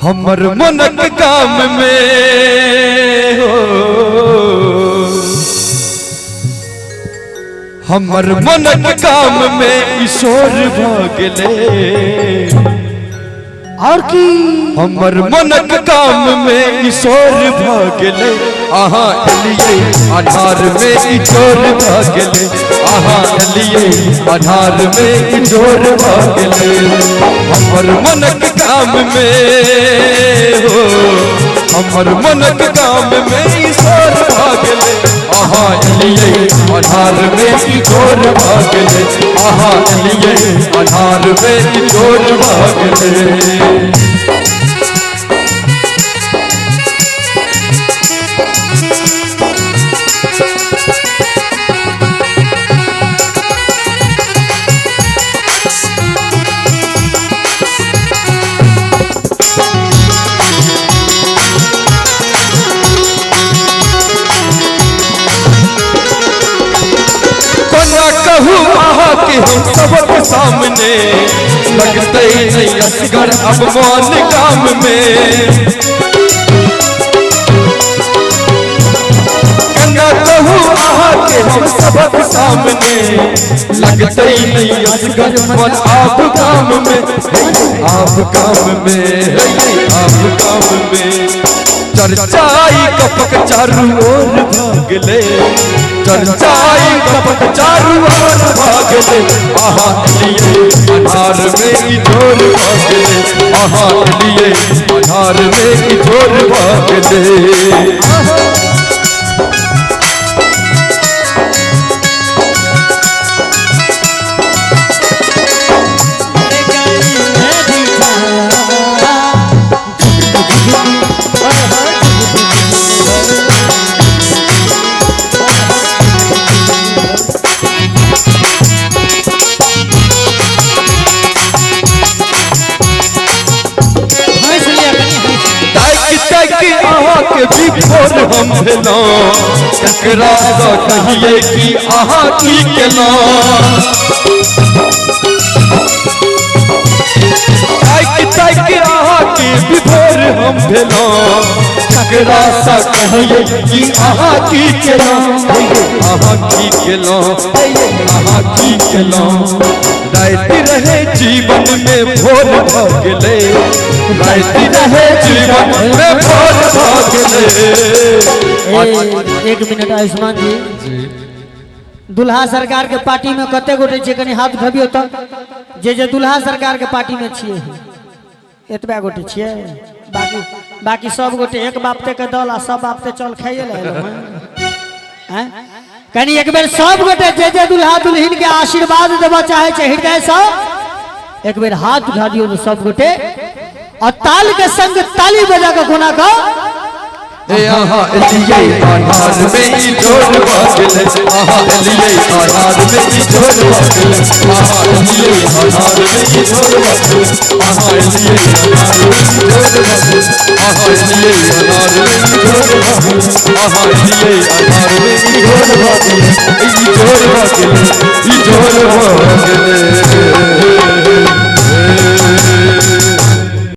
हमर मनक काम में हो हमर मनक काम में ईश्वर भागले और की हमर मनक काम में ईश्वर भागले आहा एलिए आधार में ईश्वर भागले आहा एलिए आधार में ईश्वर भागले हमर मनक काम में हो हमर मनक काम में ईश्वर भागले आहा एलिए आधार में ईश्वर भागले आहा एलिए आधार में ईश्वर भागले कि हम सबके सामने लगते नहीं असगर अब मान काम में कन्या कहूँ आहा के हम सबके सामने लगते नहीं असगर मन आप काम में आप काम में आप काम में चर्चाई कपक चारू ओर भागले चर्चाई कपक चारू ओर भागले आहा लिए आधार में ईश्वर भागले आहा लिए आधार में ईश्वर भागले बिफोर हम भेलो एकरा सा कहिए कि आहा की केलो ताई के आहा के बिफोर हम भेलो एकरा सा कहिए कि आहा की केलो आहा की केलो आहा की केलो रात रहे जीवन में भोर भागले रात रहे जीवन में भोर भागले एक मिनट आयुष्मान जी दुल्हा सरकार के पार्टी में कते गोटे छे कनी हाथ उठाबियो त जे दुल्हा सरकार के पार्टी में छिए एतबा गोटे छिए बाकी सब गोटे एक बापते के दल आ सब बापते चल खाइए ले हैं कनी एक बेर सब गोटे जे दुल्हा दुल्हन के आशीर्वाद देबा चाहे छे हृदय से एक बेर हाथ उठा दियो तो सब गोटे और ताल के संग ताली बजा के गुना का आहा लिए आधार में ईश्वर भागले आहा लिए आधार में ईश्वर भागले आहा लिए आधार में ईश्वर भागले आहा लिए आधार में ईश्वर भागले आहा लिए आधार में ईश्वर भागले आहा लिए आधार में ईश्वर भागले ईश्वर भागले ईश्वर भागले